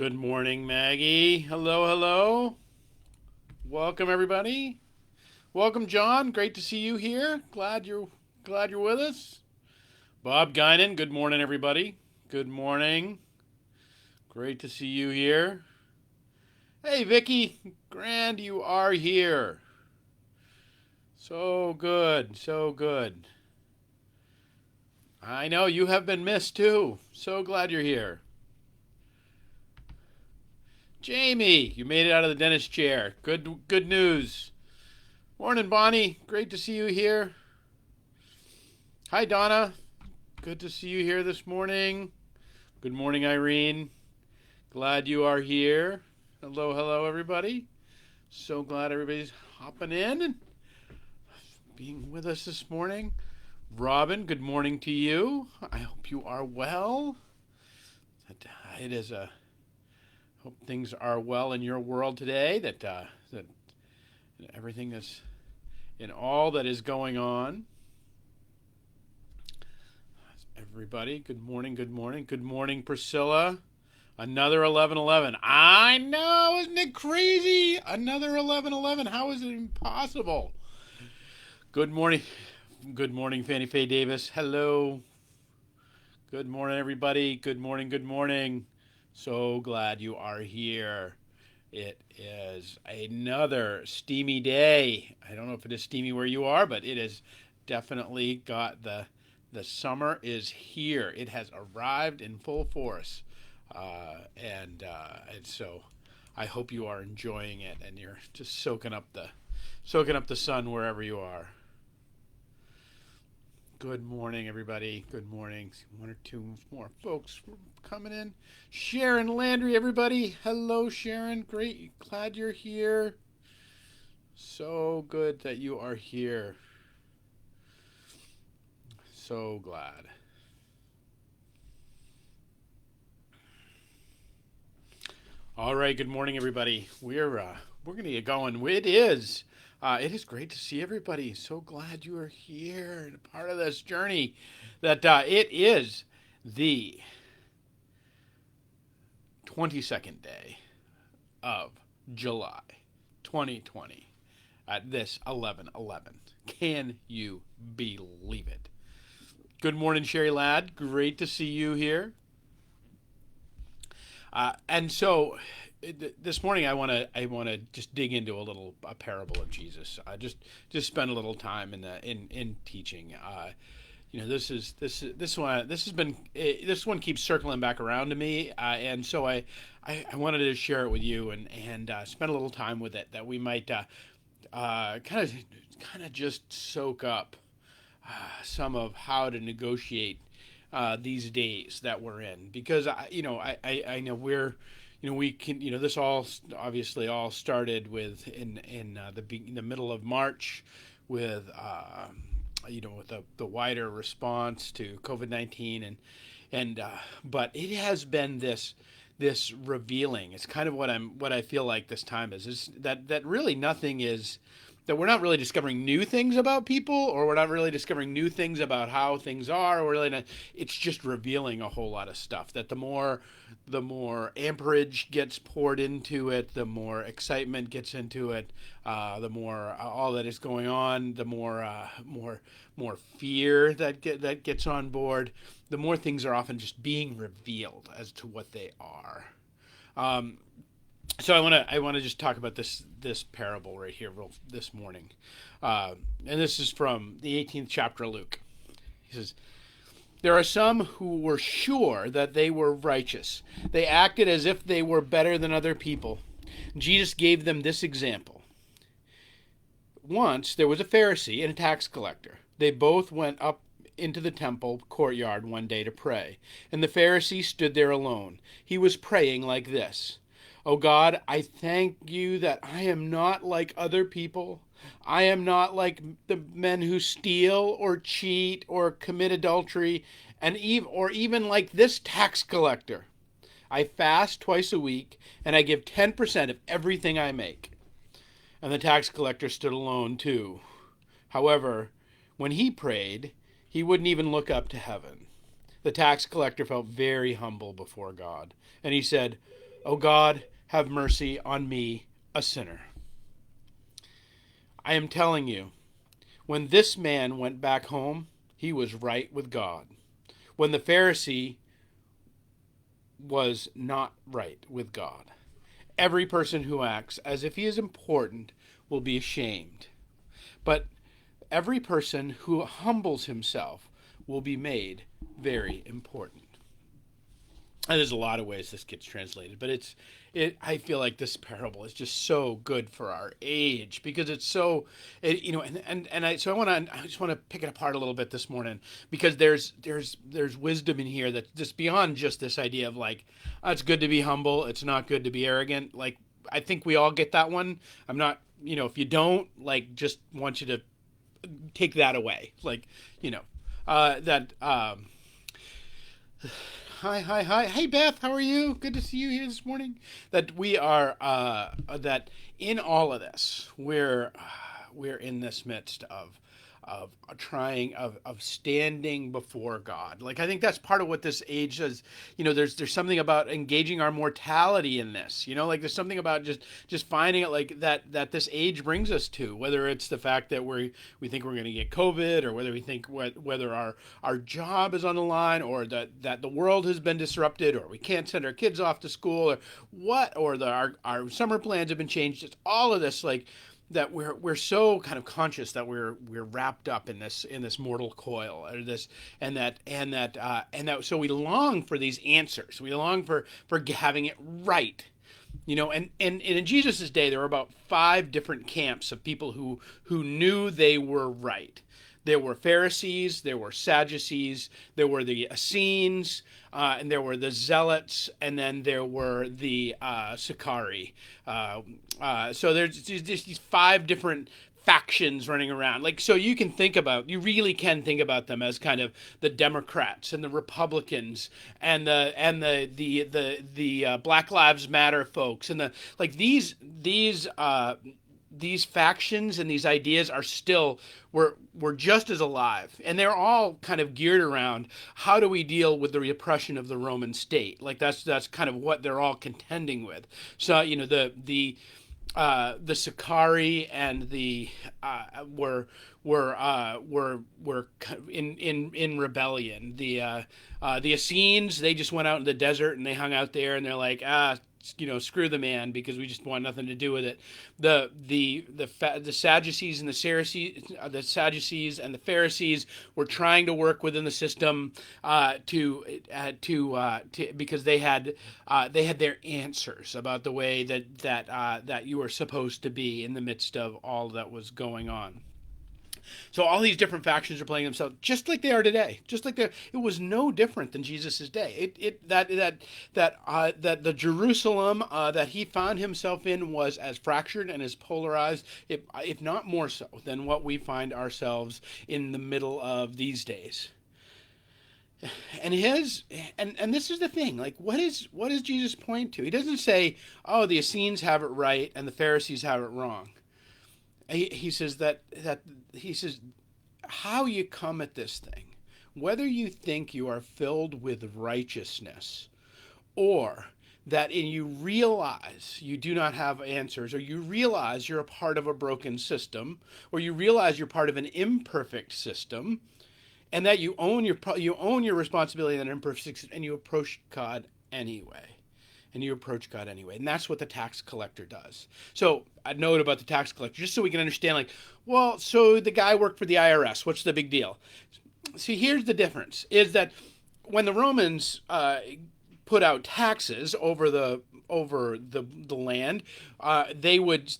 Good morning, Maggie. Hello, hello. Welcome, everybody. Welcome, John. Great to see you here. Glad you're with us. Bob Guinan. Good morning, everybody. Good morning. Great to see you here. Hey, Vicky. Grand, you are here. So good. So good. I know you have been missed too. So glad you're here. Jamie, you made it out of the dentist chair. Good news. Morning, Bonnie. Great to see you here. Hi, Donna. Good to see you here this morning. Good morning, Irene. Glad you are here. Hello, hello, everybody. So glad everybody's hopping in and being with us this morning. Robin, good morning to you. I hope you are well. It is a hope things are well in your world today. That everything is in all that is going on. Everybody, good morning, good morning, good morning, Priscilla. Another 11:11. I know, isn't it crazy? Another 11:11. How is it impossible? Good morning, Fannie Faye Davis. Hello. Good morning, everybody. Good morning, good morning. So glad you are here. It is another steamy day. I don't know if it is steamy where you are, but it has definitely got the summer is here. It has arrived in full force, and so I hope you are enjoying it and you're just soaking up the sun wherever you are. Good morning, everybody. Good morning. One or two more folks coming in. Sharon Landry, everybody. Hello, Sharon. Great. Glad you're here. So good that you are here. So glad. All right. Good morning, everybody. We're going to get going. It is great to see everybody. So glad you are here and a part of this journey. That it is the 22nd day of July 2020 at this 11:11. Can you believe it? Good morning, Sherry Ladd. Great to see you here. And so this morning I want to just dig into a parable of Jesus. Just spend a little time in teaching. This one keeps circling back around to me, and so I wanted to share it with you and spend a little time with it that we might kind of just soak up some of how to negotiate these days that we're in, because I know we can, this all obviously all started with in the middle of March with with the wider response to COVID-19 and but it has been this revealing. It's kind of what I feel like this time is that really nothing is, that we're not really discovering new things about people, or we're not really discovering new things about how things are. We're really not. It's just revealing a whole lot of stuff. That the more amperage gets poured into it, the more excitement gets into it, the more all that is going on, the more fear that gets on board, the more things are often just being revealed as to what they are. So I want to just talk about this parable right here this morning, and this is from the 18th chapter of Luke. He says, "There are some who were sure that they were righteous. They acted as if they were better than other people. Jesus gave them this example. Once there was a Pharisee and a tax collector. They both went up into the temple courtyard one day to pray, and the Pharisee stood there alone. He was praying like this: 'Oh God, I thank you that I am not like other people. I am not like the men who steal or cheat or commit adultery, or even like this tax collector. I fast twice a week, and I give 10% of everything I make.' And the tax collector stood alone too. However, when he prayed, he wouldn't even look up to heaven. The tax collector felt very humble before God, and he said, O God, have mercy on me, a sinner. I am telling you, when this man went back home, he was right with God. When the Pharisee was not right with God. Every person who acts as if he is important will be ashamed. But every person who humbles himself will be made very important. And there's a lot of ways this gets translated, but I feel like this parable is just so good for our age because it's so I just want to pick it apart a little bit this morning because there's wisdom in here that's just beyond just this idea of like, oh, it's good to be humble, it's not good to be arrogant. Like, I think we all get that one. I'm not, if you don't, like, just want you to take that away. Like, that hi. Hey, Beth, how are you? Good to see you here this morning. That we are, that in all of this, we're in this midst of trying of standing before God. Like, I think that's part of what this age does. There's something about engaging our mortality in this. Like, there's something about just finding it like that this age brings us to. Whether it's the fact that we think we're going to get COVID, or whether we think whether our job is on the line, or that the world has been disrupted, or we can't send our kids off to school, or our summer plans have been changed. It's all of this, like, that we're so kind of conscious that we're wrapped up in this mortal coil, or this and that so we long for these answers. We long for having it right. And in Jesus' day, there were about 5 different camps of people who knew they were right. There were Pharisees, there were Sadducees, there were the Essenes, and there were the Zealots, and then there were the Sicarii. So there's just these 5 different factions running around. Like, so you really can think about them as kind of the Democrats and the Republicans and the Black Lives Matter folks, and these factions and these ideas are still we're just as alive, and they're all kind of geared around how do we deal with the repression of the Roman state. Like, that's kind of what they're all contending with. So the Sicarii and the were in rebellion. The Essenes, they just went out in the desert and they hung out there, and they're like, screw the man, because we just want nothing to do with it. The Sadducees and the Sadducees and the Pharisees were trying to work within the system because they had their answers about the way that you were supposed to be in the midst of all that was going on. So all these different factions are playing themselves just like they are today. It was no different than Jesus' day. That the Jerusalem that he found himself in was as fractured and as polarized, if not more so, than what we find ourselves in the middle of these days. And this is the thing. Like, what does Jesus point to? He doesn't say, "Oh, the Essenes have it right and the Pharisees have it wrong." He says how you come at this thing, whether you think you are filled with righteousness, or that you realize you do not have answers, or you realize you're a part of a broken system, or you realize you're part of an imperfect system, and that you own your responsibility in an imperfect system, and you approach God anyway. And that's what the tax collector does. So a note about the tax collector, just so we can understand, like, well, so the guy worked for the IRS. What's the big deal? See, here's the difference, is that when the Romans put out taxes over the land, they would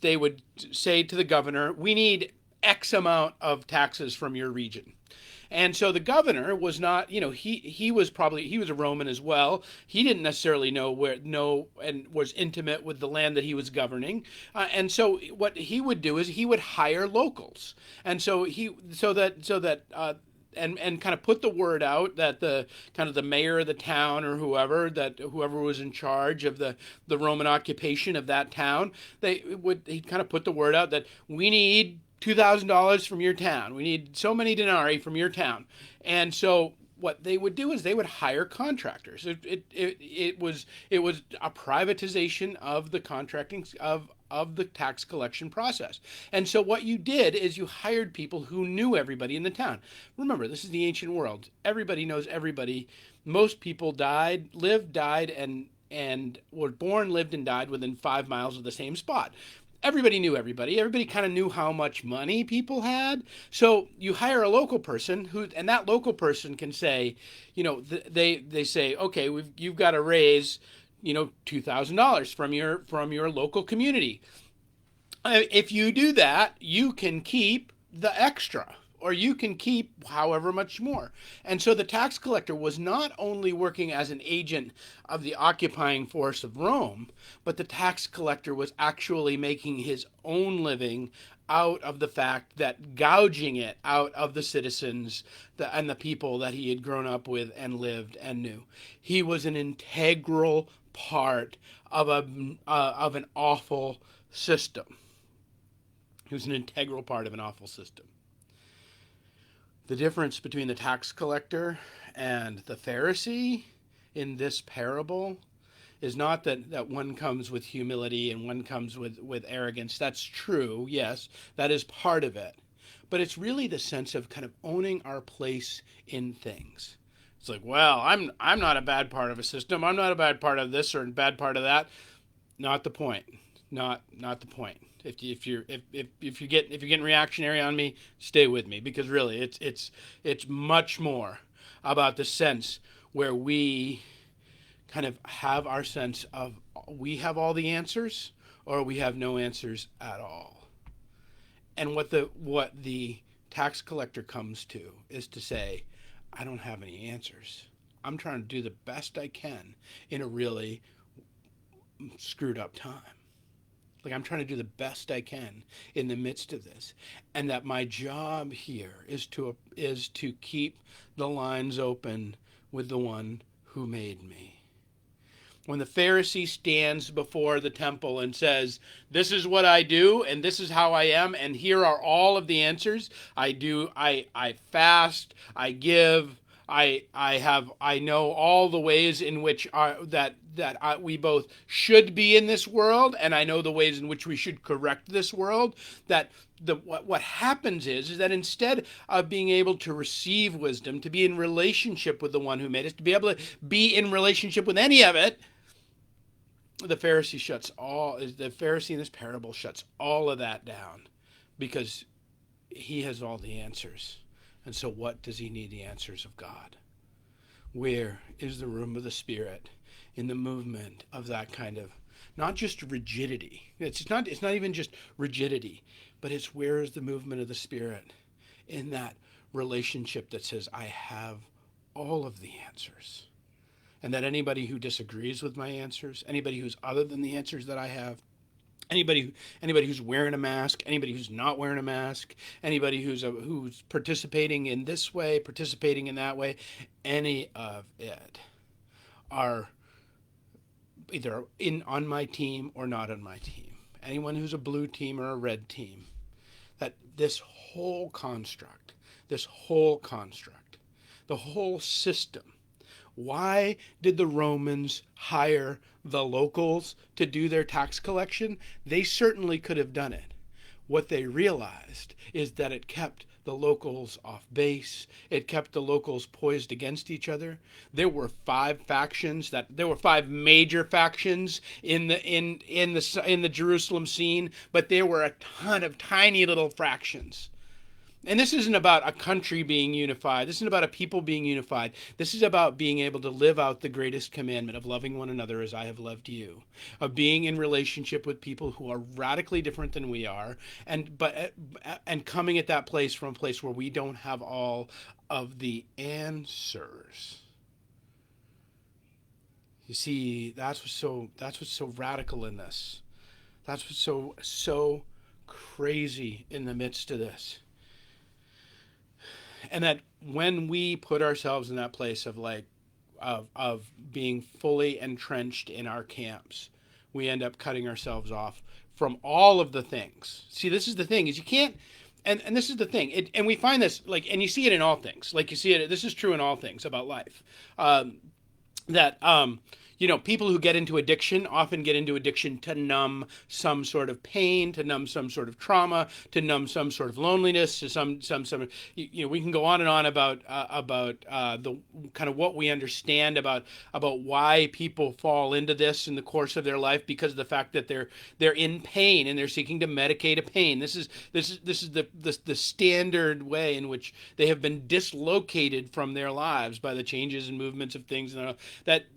say to the governor, we need X amount of taxes from your region. And so the governor was not, he was a Roman as well. He didn't necessarily and was intimate with the land that he was governing. And so what he would do is he would hire locals. And so and kind of put the word out that the mayor of the town, or whoever was in charge of the Roman occupation of that town, he'd kind of put the word out that we need $2,000 from your town. We need so many denarii from your town. And so what they would do is they would hire contractors. It was a privatization of the contracting of the tax collection process. And so what you did is you hired people who knew everybody in the town. Remember, this is the ancient world. Everybody knows everybody. Most people lived, died, and were born, lived, and died within 5 miles of the same spot. Everybody knew everybody. Everybody kind of knew how much money people had. So you hire a local person and that local person can say, they say, okay, you've got to raise, $2,000 from your local community. If you do that, you can keep the extra, or you can keep however much more. And so the tax collector was not only working as an agent of the occupying force of Rome, but the tax collector was actually making his own living out of the fact that gouging it out of the citizens and the people that he had grown up with and lived and knew. He was an integral part of an awful system. He was an integral part of an awful system. The difference between the tax collector and the Pharisee in this parable is not that one comes with humility and one comes with arrogance. That's true, yes, that is part of it. But it's really the sense of kind of owning our place in things. It's like, well, I'm not a bad part of a system. I'm not a bad part of this or a bad part of that. Not the point. Not the point. If you're getting reactionary on me, stay with me, because really it's much more about the sense where we kind of have our sense of we have all the answers or we have no answers at all. And what the tax collector comes to is to say, I don't have any answers. I'm trying to do the best I can in a really screwed up time. Like, I'm trying to do the best I can in the midst of this. And that my job here is to keep the lines open with the one who made me. When the Pharisee stands before the temple and says, this is what I do and this is how I am and here are all of the answers. I fast, I give, I know all the ways in which we both should be in this world, and I know the ways in which we should correct this world. What happens is that instead of being able to receive wisdom, to be in relationship with the one who made us, to be able to be in relationship with any of it, the Pharisee in this parable shuts all of that down because he has all the answers. And so what does he need? The answers of God. Where is the room of the Spirit in the movement of that kind of, not just rigidity. It's not even just rigidity, but it's where is the movement of the Spirit in that relationship that says, I have all of the answers. And that anybody who disagrees with my answers, anybody who's other than the answers that I have, anybody who's wearing a mask, anybody who's not wearing a mask, anybody who's participating in this way, participating in that way, any of it are either on my team or not on my team. Anyone who's a blue team or a red team. That this whole construct, the whole system. Why did the Romans hire the locals to do their tax collection? They certainly could have done it. What they realized is that it kept the locals off base. It kept the locals poised against each other. There were five major factions in the Jerusalem scene, but there were a ton of tiny little fractions. And this isn't about a country being unified. This isn't about a people being unified. This is about being able to live out the greatest commandment of loving one another as I have loved you, of being in relationship with people who are radically different than we are, and coming at that place from a place where we don't have all of the answers. You see, that's what's so radical in this. That's what's so crazy in the midst of this. And that when we put ourselves in that place of being fully entrenched in our camps, we end up cutting ourselves off from all of the things. See, this is the thing, is you can't and this is the thing, and we find this, like, and you see it in all things, like you see it, this is true in all things about life, that people who get into addiction often get into addiction to numb some sort of pain, to numb some sort of trauma, to numb some sort of loneliness, to some we can go on and on about the kind of what we understand about why people fall into this in the course of their life, because of the fact that they're in pain and they're seeking to medicate a pain. This is the standard way in which they have been dislocated from their lives by the changes and movements of things, and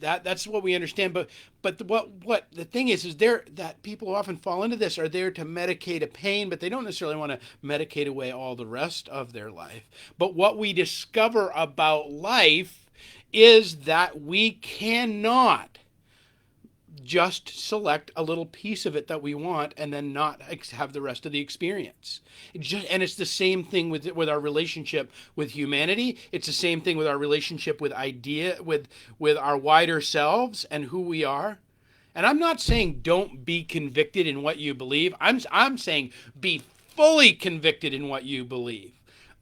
that's what we understand. But what the thing is there that people who often fall into this are there to medicate a pain, but they don't necessarily want to medicate away all the rest of their life. But what we discover about life is that we cannot just select a little piece of it that we want and then not have the rest of the experience. And it's the same thing with our relationship with humanity. It's the same thing with our relationship with with our wider selves and who we are. And I'm not saying don't be convicted in what you believe. I'm saying be fully convicted in what you believe.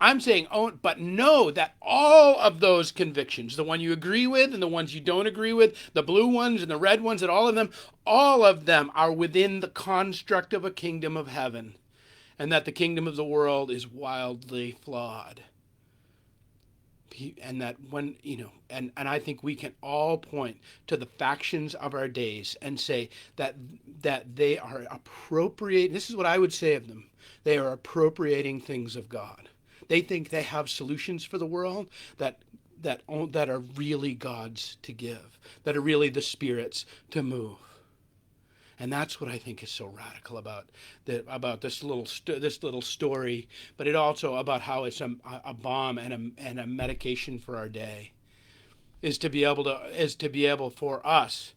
I'm saying, but know that all of those convictions, the one you agree with and the ones you don't agree with, the blue ones and the red ones, and all of them are within the construct of a kingdom of heaven, and that the kingdom of the world is wildly flawed. And that and I think we can all point to the factions of our days and say that they are appropriating. This is what I would say of them. They are appropriating things of God. They think they have solutions for the world that are really God's to give, that are really the Spirit's to move. And that's what I think is so radical about this little story, but it also about how it's a balm and a medication for our day, is to be able for us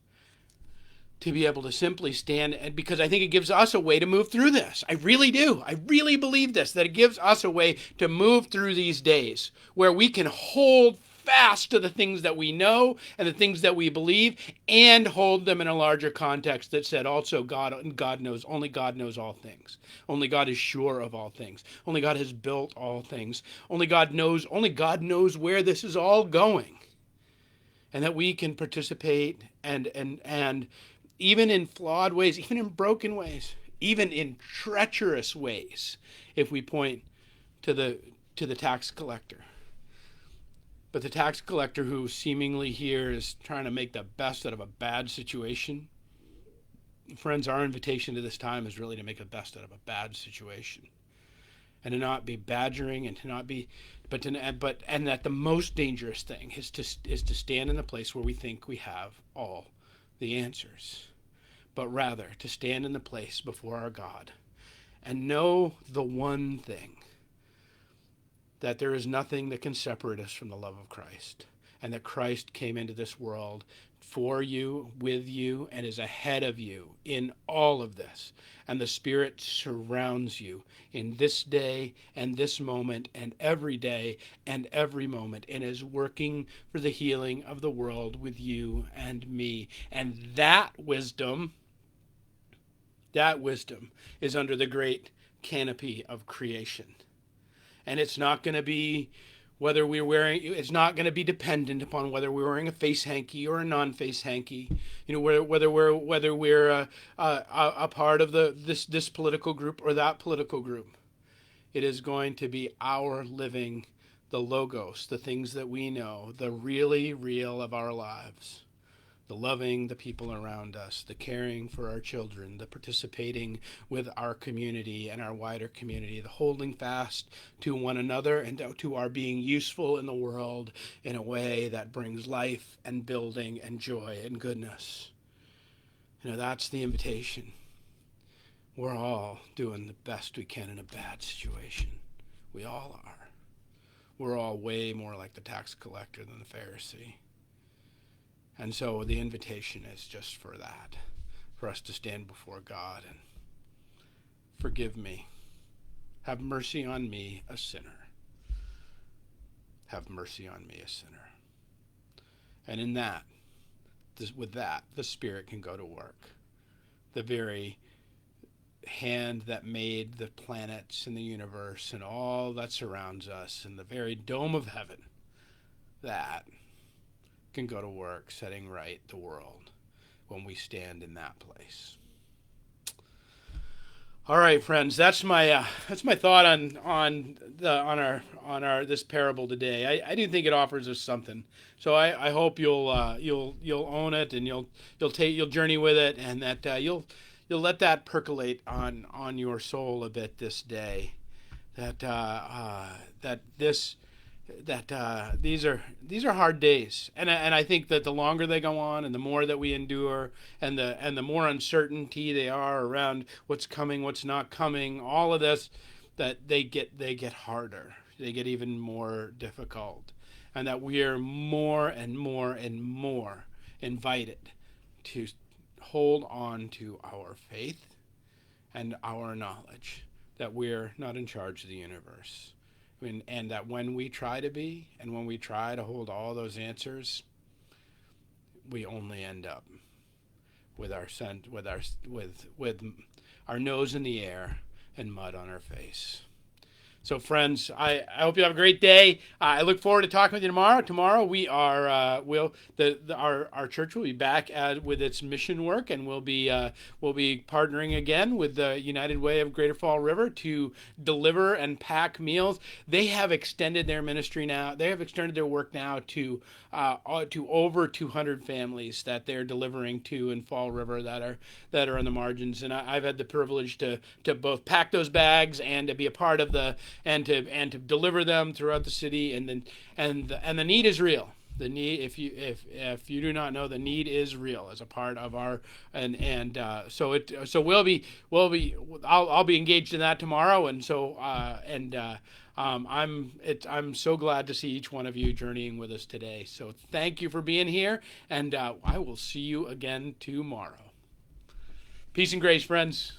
to be able to simply stand, and because I think it gives us a way to move through this. I really do. I really believe this, that it gives us a way to move through these days where we can hold fast to the things that we know and the things that we believe, and hold them in a larger context that said also God knows, only God knows all things. Only God is sure of all things. Only God has built all things. Only God knows where this is all going. And that we can participate and even in flawed ways, even in broken ways, even in treacherous ways, if we point to the tax collector. But the tax collector, who seemingly here is trying to make the best out of a bad situation. Friends, our invitation to this time is really to make the best out of a bad situation, and to not be badgering, and to not be, and that the most dangerous thing is to stand in the place where we think we have all the answers, but rather to stand in the place before our God and know the one thing, that there is nothing that can separate us from the love of Christ, and that Christ came into this world for you, with you, and is ahead of you in all of this. And the Spirit surrounds you in this day and this moment and every day and every moment, and is working for the healing of the world with you and me. And that wisdom is under the great canopy of creation. And it's not going to be it's not going to be dependent upon whether we're wearing a face hanky or a non-face hanky, whether we're a part of this political group or that political group. It is going to be our living the logos, the things that we know, the really real of our lives. The loving the people around us, the caring for our children, the participating with our community and our wider community, the holding fast to one another and to our being useful in the world in a way that brings life and building and joy and goodness. That's the invitation. We're all doing the best we can in a bad situation. We all are. We're all way more like the tax collector than the Pharisee. And so the invitation is just for that, for us to stand before God and forgive me. Have mercy on me, a sinner. Have mercy on me, a sinner. And in that, with that, the Spirit can go to work. The very hand that made the planets and the universe and all that surrounds us and the very dome of heaven, that can go to work setting right the world when we stand in that place. All right, friends, that's my thought on our this parable today. I do think it offers us something. So I hope you'll own it, and you'll journey with it, and that you'll let that percolate on your soul a bit this day. That that this these are hard days, and I think that the longer they go on, and the more that we endure, and the more uncertainty they are around what's coming, what's not coming, all of this, that they get harder, they get even more difficult, and that we are more and more and more invited to hold on to our faith and our knowledge that we're not in charge of the universe. And that when we try to be, and when we try to hold all those answers, we only end up with our nose in the air and mud on our face. So, friends, I hope you have a great day. I look forward to talking with you tomorrow. Tomorrow we are our church will be back with its mission work, and we'll be partnering again with the United Way of Greater Fall River to deliver and pack meals. They have extended their ministry now. They have extended their work now to over 200 families that they're delivering to in Fall River that are on the margins. And I've had the privilege to both pack those bags and to be a part of and to deliver them throughout the city, and the need is real. The need, if you do not know, the need is real as a part of our so I'll be engaged in that tomorrow, and so I'm so glad to see each one of you journeying with us today. So thank you for being here, and I will see you again tomorrow. Peace and grace, friends.